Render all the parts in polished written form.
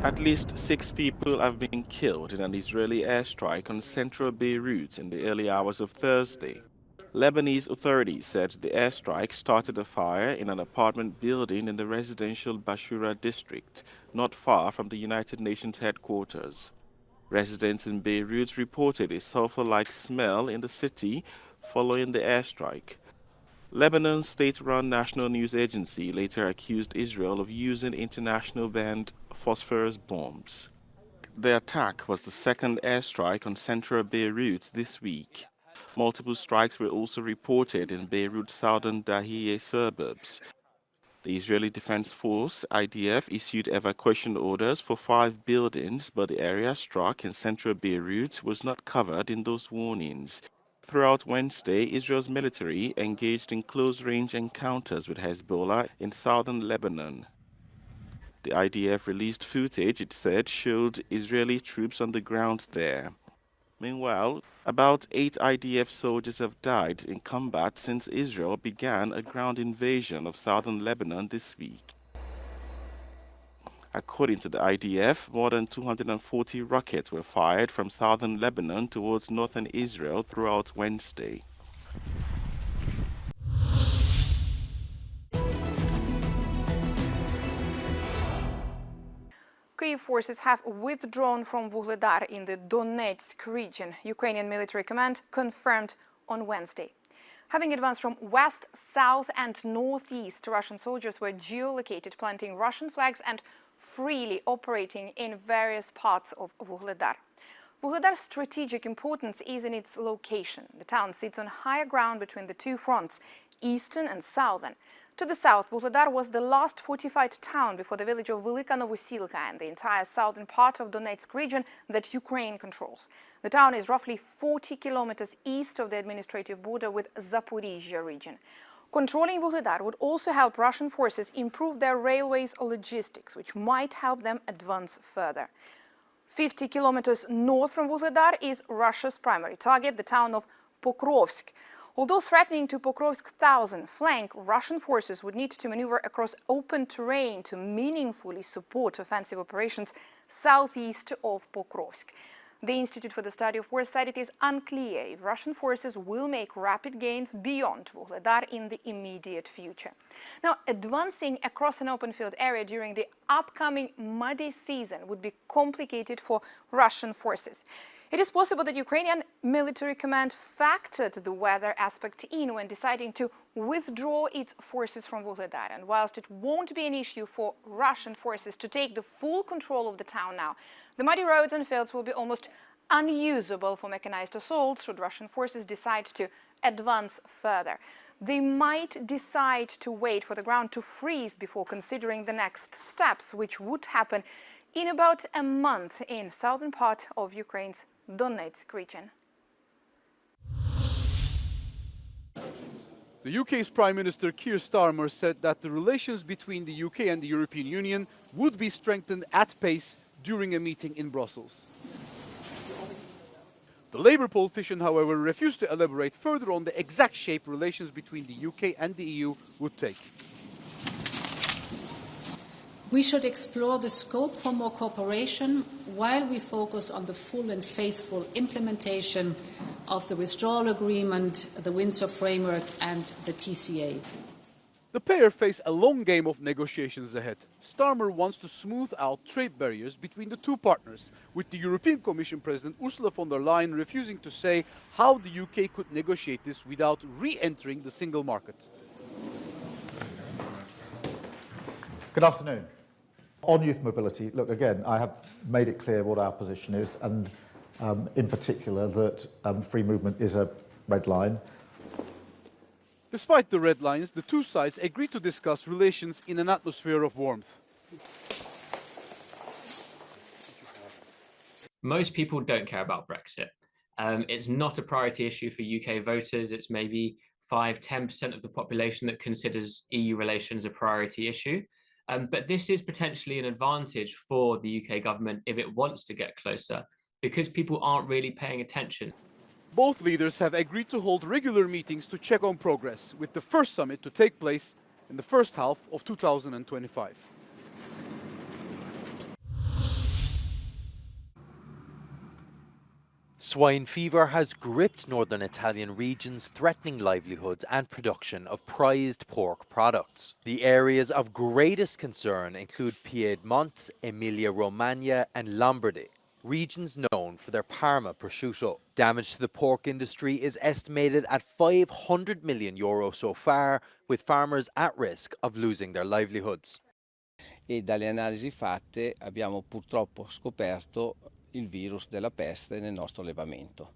At least 6 people have been killed in an Israeli airstrike on central Beirut in the early hours of Thursday. Lebanese authorities said the airstrike started a fire in an apartment building in the residential Bashura district, not far from the United Nations headquarters. Residents in Beirut reported a sulfur-like smell in the city following the airstrike. Lebanon's state-run national news agency later accused Israel of using international banned phosphorus bombs. The attack was the second airstrike on central Beirut this week. Multiple strikes were also reported in Beirut's southern Dahieh suburbs. The Israeli Defense Force, IDF, issued evacuation orders for 5 buildings, but the area struck in central Beirut was not covered in those warnings. Throughout Wednesday, Israel's military engaged in close-range encounters with Hezbollah in southern Lebanon. The IDF released footage it said showed Israeli troops on the ground there. Meanwhile, about 8 IDF soldiers have died in combat since Israel began a ground invasion of southern Lebanon this week. According to the IDF, more than 240 rockets were fired from southern Lebanon towards northern Israel throughout Wednesday. Kyiv forces have withdrawn from Vuhledar in the Donetsk region, Ukrainian military command confirmed on Wednesday. Having advanced from west, south and northeast, Russian soldiers were geolocated, planting Russian flags and freely operating in various parts of Vuhledar. Vuhledar's strategic importance is in its location. The town sits on higher ground between the two fronts, eastern and southern. To the south, Vuhledar was the last fortified town before the village of Velika Novosilka and the entire southern part of Donetsk region that Ukraine controls. The town is roughly 40 kilometers east of the administrative border with Zaporizhia region. Controlling Vuhledar would also help Russian forces improve their railways logistics, which might help them advance further. 50 kilometers north from Vuhledar is Russia's primary target, the town of Pokrovsk. Although threatening to Pokrovsk's southern flank, Russian forces would need to maneuver across open terrain to meaningfully support offensive operations southeast of Pokrovsk. The Institute for the Study of War said it is unclear if Russian forces will make rapid gains beyond Vuhledar in the immediate future. Now, advancing across an open field area during the upcoming muddy season would be complicated for Russian forces. It is possible that Ukrainian military command factored the weather aspect in when deciding to withdraw its forces from Vuhledar. And whilst it won't be an issue for Russian forces to take the full control of the town now, the muddy roads and fields will be almost unusable for mechanized assaults should Russian forces decide to advance further. They might decide to wait for the ground to freeze before considering the next steps, which would happen in about a month in southern part of Ukraine's Donetsk region. The UK's Prime Minister Keir Starmer said that the relations between the UK and the European Union would be strengthened at pace during a meeting in Brussels. The Labour politician, however, refused to elaborate further on the exact shape relations between the UK and the EU would take. We should explore the scope for more cooperation while we focus on the full and faithful implementation of the Withdrawal Agreement, the Windsor Framework and the TCA. The pair face a long game of negotiations ahead. Starmer wants to smooth out trade barriers between the two partners, with the European Commission President Ursula von der Leyen refusing to say how the UK could negotiate this without re-entering the single market. Good afternoon. On youth mobility, look, again, I have made it clear what our position is, and in particular that free movement is a red line. Despite the red lines, the two sides agreed to discuss relations in an atmosphere of warmth. Most people don't care about Brexit. It's not a priority issue for UK voters. It's maybe 5–10% of the population that considers EU relations a priority issue. But this is potentially an advantage for the UK government if it wants to get closer, because people aren't really paying attention. Both leaders have agreed to hold regular meetings to check on progress, with the first summit to take place in the first half of 2025. Swine fever has gripped northern Italian regions, threatening livelihoods and production of prized pork products. The areas of greatest concern include Piedmont, Emilia-Romagna and Lombardy, regions known for their Parma prosciutto. Damage to the pork industry is estimated at €500 million so far, with farmers at risk of losing their livelihoods. E dalle analisi fatte abbiamo purtroppo scoperto il virus della peste nel nostro allevamento.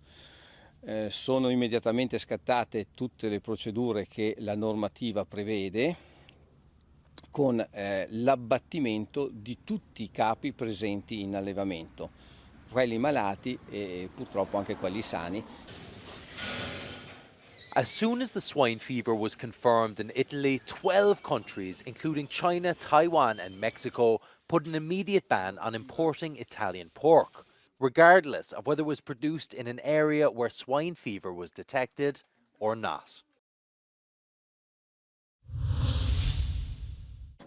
Sono immediatamente scattate tutte le procedure che la normativa prevede, con l'abbattimento di tutti i capi presenti in allevamento, quelli malati e purtroppo anche quelli sani. As soon as the swine fever was confirmed in Italy, 12 countries, including China, Taiwan and Mexico, put an immediate ban on importing Italian pork, regardless of whether it was produced in an area where swine fever was detected or not.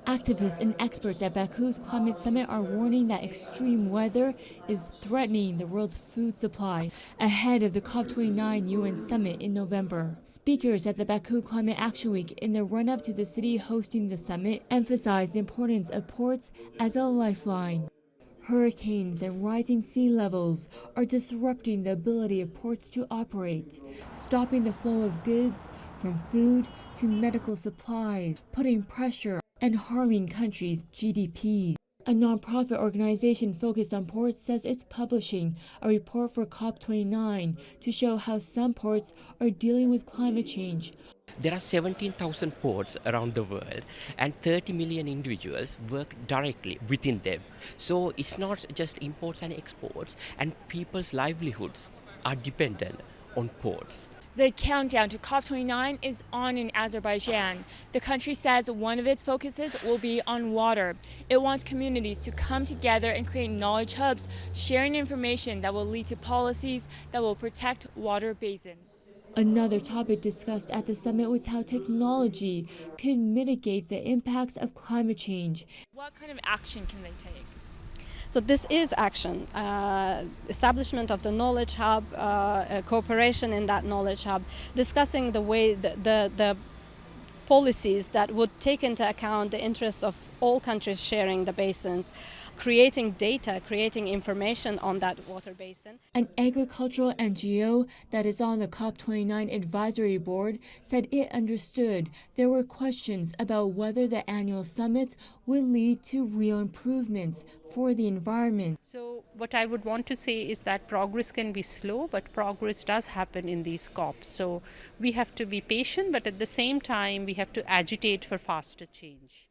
Activists and experts at Baku's climate summit are warning that extreme weather is threatening the world's food supply ahead of the COP29 UN summit in November. Speakers at the Baku Climate Action Week in the run-up to the city hosting the summit emphasized the importance of ports as a lifeline. Hurricanes and rising sea levels are disrupting the ability of ports to operate, stopping the flow of goods from food to medical supplies, putting pressure and harming countries' GDP. A non-profit organization focused on ports says it's publishing a report for COP29 to show how some ports are dealing with climate change. There are 17,000 ports around the world and 30 million individuals work directly within them. So it's not just imports and exports, and people's livelihoods are dependent on ports. The countdown to COP29 is on in Azerbaijan. The country says one of its focuses will be on water. It wants communities to come together and create knowledge hubs, sharing information that will lead to policies that will protect water basins. Another topic discussed at the summit was how technology could mitigate the impacts of climate change. What kind of action can they take? So this is action, establishment of the knowledge hub, cooperation in that knowledge hub, discussing the way the policies that would take into account the interests of all countries sharing the basins, creating data, creating information on that water basin. An agricultural NGO that is on the COP29 advisory board said it understood there were questions about whether the annual summits would lead to real improvements for the environment. So what I would want to say is that progress can be slow, but progress does happen in these COPs. So we have to be patient, but at the same time we have to agitate for faster change.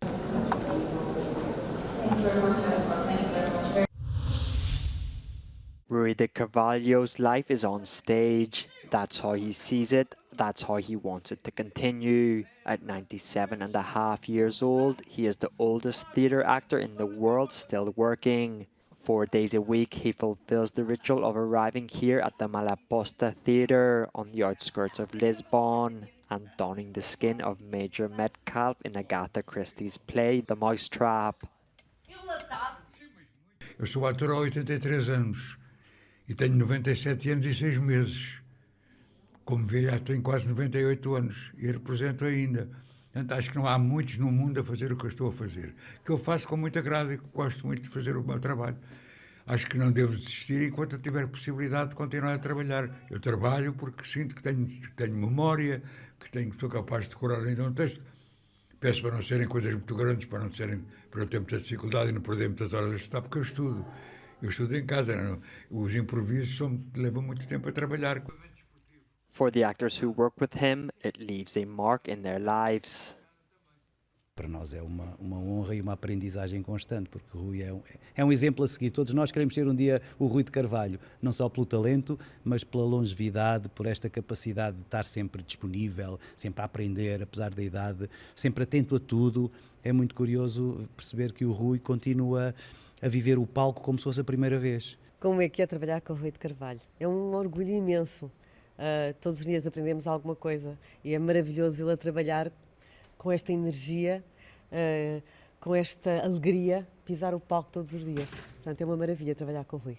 Rui de Carvalho's life is on stage. That's how he sees it. That's how he wants it to continue. At 97.5 years old, he is the oldest theatre actor in the world still working. 4 days a week, he fulfills the ritual of arriving here at the Malaposta Theatre on the outskirts of Lisbon and donning the skin of Major Metcalf in Agatha Christie's play The Mousetrap. Eu sou ator há 83 anos e tenho 97 anos e 6 meses. Como vê, já tenho quase 98 anos e represento ainda. Portanto, acho que não há muitos no mundo a fazer o que eu estou a fazer. Que eu faço com muito agrado e gosto muito de fazer o meu trabalho. Acho que não devo desistir enquanto eu tiver possibilidade de continuar a trabalhar. Eu trabalho porque sinto que tenho memória, que sou capaz de decorar ainda um texto. Peço para não serem coisas muito grandes, para eu ter muita dificuldade e não perder muitas horas a estudar, porque eu estudo. Eu estudo em casa. Não? Os improvisos levam muito tempo a trabalhar. For the actors who work with him, it leaves a mark in their lives. Para nós é uma honra e uma aprendizagem constante, porque o Rui é um exemplo a seguir. Todos nós queremos ser um dia o Rui de Carvalho, não só pelo talento, mas pela longevidade, por esta capacidade de estar sempre disponível, sempre a aprender, apesar da idade, sempre atento a tudo. É muito curioso perceber que o Rui continua a viver o palco como se fosse a primeira vez. Como é que é trabalhar com o Rui de Carvalho? É um orgulho imenso. Todos os dias aprendemos alguma coisa e é maravilhoso vê-lo a trabalhar com esta energia, com esta alegria, pisar o palco todos os dias. Portanto, é uma maravilha trabalhar com o Rui.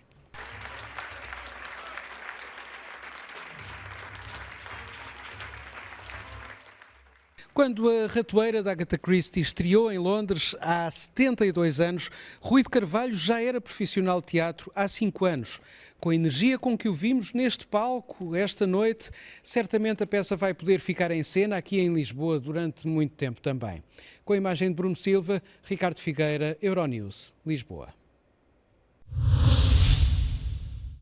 Quando a Ratoeira da Agatha Christie estreou em Londres há 72 anos, Rui de Carvalho já era profissional de teatro há 5 anos. Com a energia com que o vimos neste palco esta noite, certamente a peça vai poder ficar em cena aqui em Lisboa durante muito tempo também. Com a imagem de Bruno Silva, Ricardo Figueira, Euronews, Lisboa.